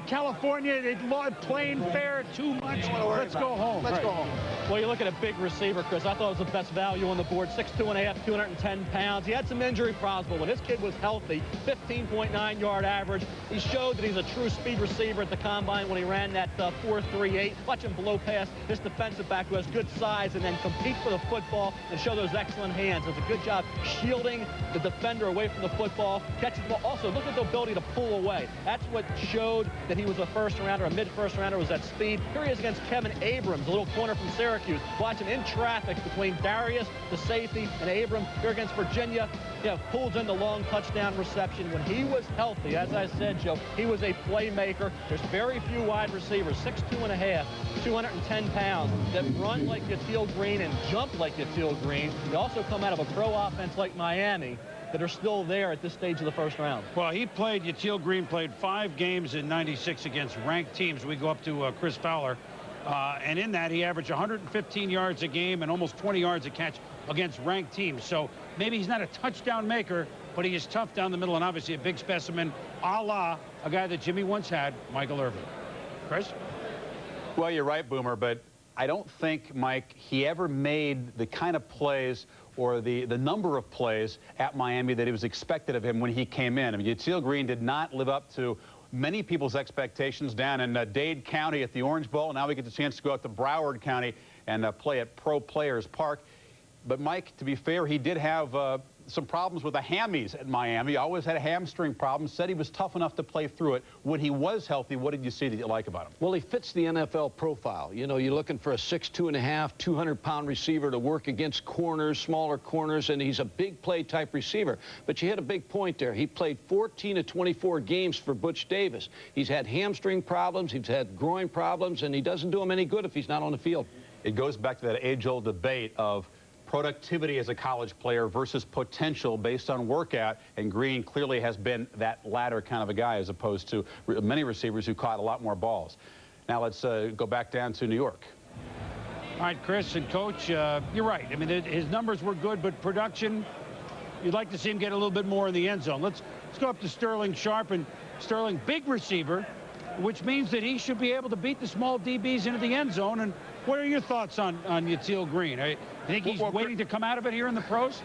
California, they playing fair too much. Let's go home. Let's go home. Well, you look at a big receiver, Chris. I thought it was the best value on the board. 6'2½", 210 pounds. He had some injury problems, but when this kid was healthy, 15.9-yard average. He showed that he's a true speed receiver at the combine when he ran that 4.38. Watch him blow past this defensive back who has good size and then compete for the football and show those excellent hands. Does a good job shielding the defender away from the football. Catches the ball. Also, look at the ability to pull away. That's what showed that he was a first-rounder, a mid-first-rounder, was that speed. Here he is against Kevin Abrams, a little corner from Syracuse. Watch him in traffic between Darius, the safety, and Abrams. Here against Virginia, pulls in the long touchdown reception. When he was healthy, as I said, Joe, he was a playmaker. There's very few wide receivers, 6'2½", 210 pounds, that run like Yatil Green and jump like Yatil Green. They also come out of a pro offense like Miami that are still there at this stage of the first round. Well, Yatil Green played 5 games in '96 against ranked teams. We go up to Chris Fowler. And in that, he averaged 115 yards a game and almost 20 yards a catch against ranked teams. So maybe he's not a touchdown maker, but he is tough down the middle and obviously a big specimen, a la a guy that Jimmy once had, Michael Irvin. Chris? Well, you're right, Boomer, but I don't think, Mike, he ever made the kind of plays or the number of plays at Miami that it was expected of him when he came in. I mean, Yatil Green did not live up to many people's expectations down in Dade County at the Orange Bowl. Now we get the chance to go out to Broward County and play at Pro Players Park. But, Mike, to be fair, he did have some problems with the hammies at Miami. Always had a hamstring problem. Said he was tough enough to play through it. When he was healthy, what did you see that you like about him? Well, he fits the NFL profile. You know, you're looking for a 6'2½", 200-pound receiver to work against corners, smaller corners, and he's a big play type receiver. But you hit a big point there. He played 14 of 24 games for Butch Davis. He's had hamstring problems, he's had groin problems, and he doesn't do him any good if he's not on the field. It goes back to that age-old debate of productivity as a college player versus potential based on workout, and Green clearly has been that latter kind of a guy as opposed to many receivers who caught a lot more balls. Now let's go back down to New York. All right, Chris and Coach, you're right. I mean, his numbers were good, but production, you'd like to see him get a little bit more in the end zone. Let's go up to Sterling Sharp, and Sterling, big receiver, which means that he should be able to beat the small DBs into the end zone. And what are your thoughts on Yatil Green? You think he's waiting to come out of it here in the pros?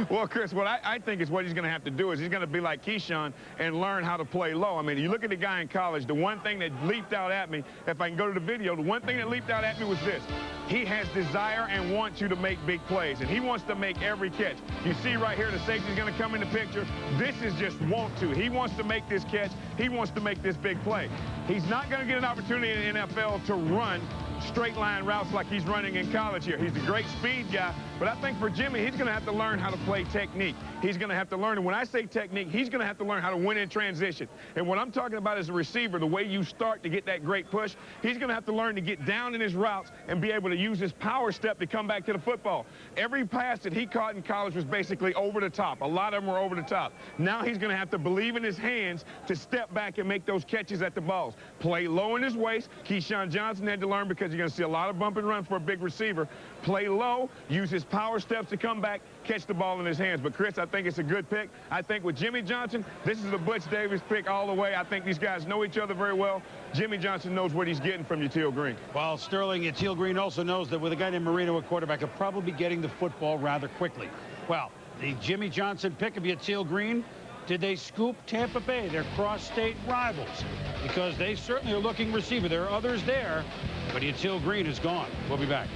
Well, Chris, what I think is what he's going to have to do is he's going to be like Keyshawn and learn how to play low. I mean, you look at the guy in college, the one thing that leaped out at me, if I can go to the video, the one thing that leaped out at me was this. He has desire and wants you to make big plays, and he wants to make every catch. You see right here, the safety's going to come in the picture. This is just want to. He wants to make this catch. He wants to make this big play. He's not going to get an opportunity in the NFL to run straight line routes like he's running in college here. He's a great speed guy, but I think for Jimmy, he's going to have to learn how to play technique. He's going to have to learn, and when I say technique, he's going to have to learn how to win in transition. And what I'm talking about as a receiver, the way you start to get that great push, he's going to have to learn to get down in his routes and be able to use his power step to come back to the football. Every pass that he caught in college was basically over the top. A lot of them were over the top. Now he's going to have to believe in his hands to step back and make those catches at the balls. Play low in his waist. Keyshawn Johnson had to learn, because you're going to see a lot of bump and run for a big receiver. Play low, use his power steps to come back, catch the ball in his hands. But, Chris, I think it's a good pick. I think with Jimmy Johnson, this is a Butch Davis pick all the way. I think these guys know each other very well. Jimmy Johnson knows what he's getting from Yatil Green. Well, Sterling, Yatil Green also knows that with a guy named Marino at quarterback, he'll probably be getting the football rather quickly. Well, the Jimmy Johnson pick of Yatil Green, did they scoop Tampa Bay, their cross-state rivals? Because they certainly are looking receiver. There are others there, but Yatil Green is gone. We'll be back.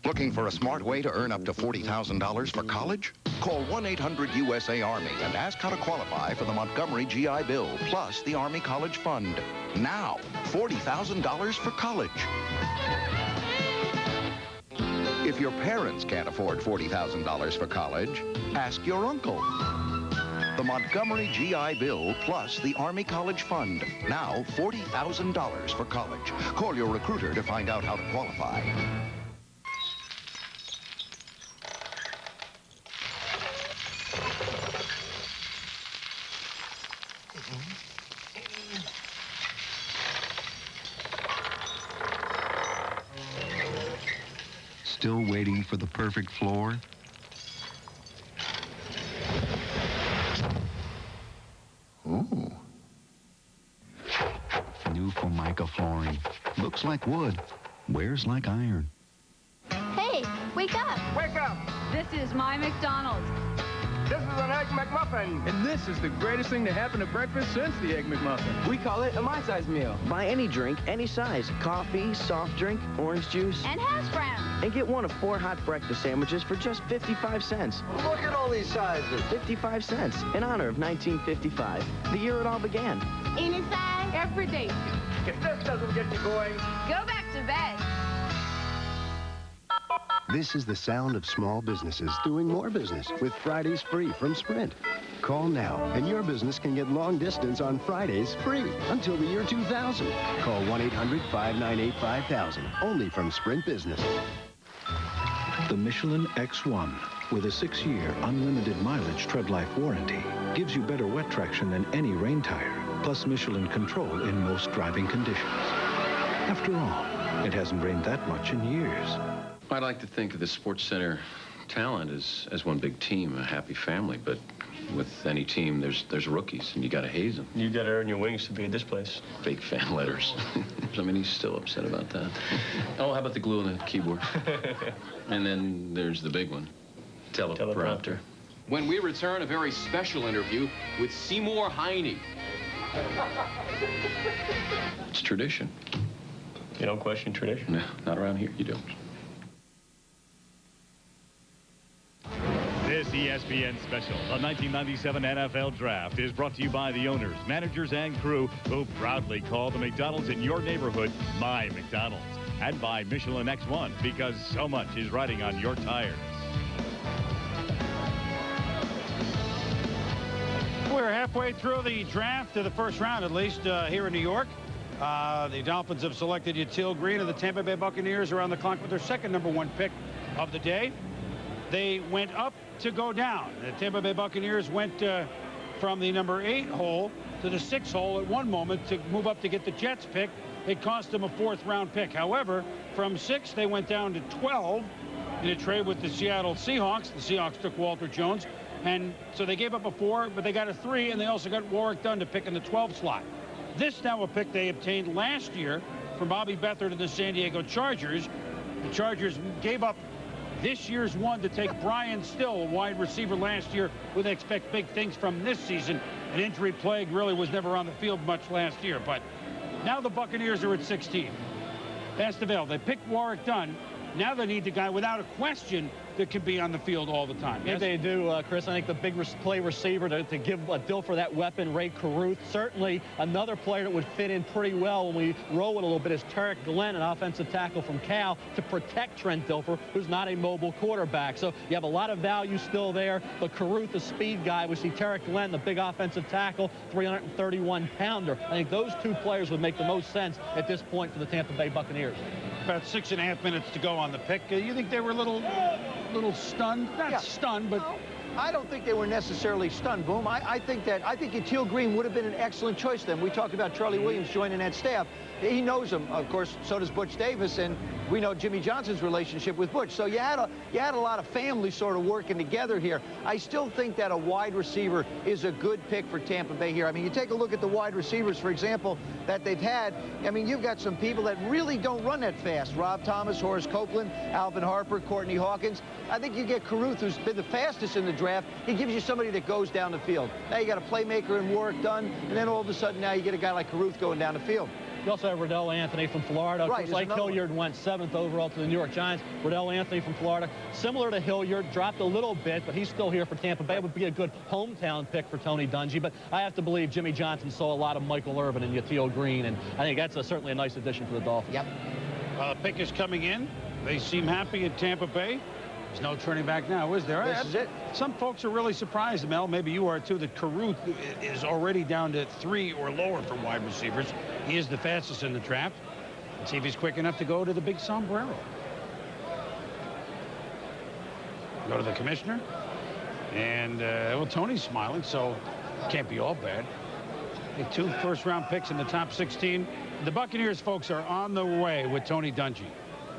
Looking for a smart way to earn up to $40,000 for college? Call 1-800-USA-ARMY and ask how to qualify for the Montgomery GI Bill, plus the Army College Fund. Now, $40,000 for college. If your parents can't afford $40,000 for college, ask your uncle. The Montgomery GI Bill plus the Army College Fund. Now, $40,000 for college. Call your recruiter to find out how to qualify. Still waiting for the perfect floor? Mica flooring. Looks like wood, wears like iron. Hey, wake up! Wake up! This is my McDonald's. This is an Egg McMuffin. And this is the greatest thing to happen to breakfast since the Egg McMuffin. We call it a my-size meal. Buy any drink, any size. Coffee, soft drink, orange juice. And hash browns. And get one of 4 hot breakfast sandwiches for just 55 cents. Look at all these sizes. 55 cents in honor of 1955, the year it all began. Any size, every day. If this doesn't get you going, go back to bed. This is the sound of small businesses doing more business with Fridays free from Sprint. Call now, and your business can get long distance on Fridays free until the year 2000. Call 1-800-598-5000, only from Sprint Business. The Michelin X1, with a 6-year unlimited mileage tread life warranty, gives you better wet traction than any rain tire, plus Michelin control in most driving conditions. After all, it hasn't rained that much in years. I'd like to think of the Sports Center talent as one big team, a happy family, but with any team, there's rookies, and you got to haze them. You got to earn your wings to be at this place. Fake fan letters. I mean, he's still upset about that. Oh, how about the glue on the keyboard? And then there's the big one, teleprompter. When we return, a very special interview with Seymour Heine. It's tradition. You don't question tradition? No, not around here, you don't. This ESPN special, the 1997 NFL Draft, is brought to you by the owners, managers, and crew who proudly call the McDonald's in your neighborhood My McDonald's. And by Michelin X1, because so much is riding on your tires. We're halfway through the draft of the first round, at least here in New York. The Dolphins have selected Yatil Green, and the Tampa Bay Buccaneers are on the clock with their second #1 pick of the day. They went up to go down. The Tampa Bay Buccaneers went from the #8 hole to the 6th hole at one moment to move up to get the Jets pick. It cost them a 4th-round pick. However, from 6, they went down to 12 in a trade with the Seattle Seahawks. The Seahawks took Walter Jones, and so they gave up a 4, but they got a 3, and they also got Warwick Dunn to pick in the 12 slot. This now a pick they obtained last year from Bobby Beathard to the San Diego Chargers. The Chargers gave up this year's one to take Brian Still, a wide receiver last year, who they expect big things from this season. An injury plague really was never on the field much last year, but now the Buccaneers are at 16. Estevelle, they picked Warwick Dunn. Now they need the guy without a question that can be on the field all the time. Yes, they do, Chris. I think the big play receiver to give Dilfer that weapon, Ray Caruth. Certainly another player that would fit in pretty well when we roll it a little bit is Tarek Glenn, an offensive tackle from Cal, to protect Trent Dilfer, who's not a mobile quarterback. So you have a lot of value still there. But Caruth, the speed guy, we see Tarek Glenn, the big offensive tackle, 331-pounder. I think those two players would make the most sense at this point for the Tampa Bay Buccaneers. About 6.5 minutes to go on the pick. You think they were a little stunned? Not stunned, but... No, I don't think they were necessarily stunned, Boom. I think Yatil Green would have been an excellent choice to them. We talked about Charlie Williams joining that staff. He knows him, of course. So does Butch Davis, and we know Jimmy Johnson's relationship with Butch. So you had a lot of family sort of working together here. I still think that a wide receiver is a good pick for Tampa Bay here. I mean, you take a look at the wide receivers, for example, that they've had. I mean, you've got some people that really don't run that fast. Rob Thomas, Horace Copeland, Alvin Harper, Courtney Hawkins. I think you get Caruth, who's been the fastest in the draft. He gives you somebody that goes down the field. Now you got a playmaker in Warwick Dunn, and then all of a sudden now you get a guy like Caruth going down the field. You also have Riddell Anthony from Florida. Right, Like Hilliard went 7th overall to the New York Giants. Riddell Anthony from Florida, similar to Hilliard, dropped a little bit, but he's still here for Tampa Bay. It would be a good hometown pick for Tony Dungy, but I have to believe Jimmy Johnson saw a lot of Michael Irvin and Yatil Green, and I think that's certainly a nice addition for the Dolphins. Yep. Pick is coming in. They seem happy at Tampa Bay. There's no turning back now, is there? This is it. Some folks are really surprised, Mel, maybe you are too, that Caruth is already down to 3 or lower for wide receivers. He is the fastest in the draft. Let's see if he's quick enough to go to the big sombrero. Go to the commissioner. And, well, Tony's smiling, so can't be all bad. 2 first-round picks in the top 16. The Buccaneers, folks, are on the way with Tony Dungy.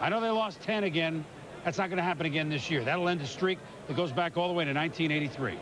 I know they lost 10 again. That's not going to happen again this year. That'll end a streak that goes back all the way to 1983.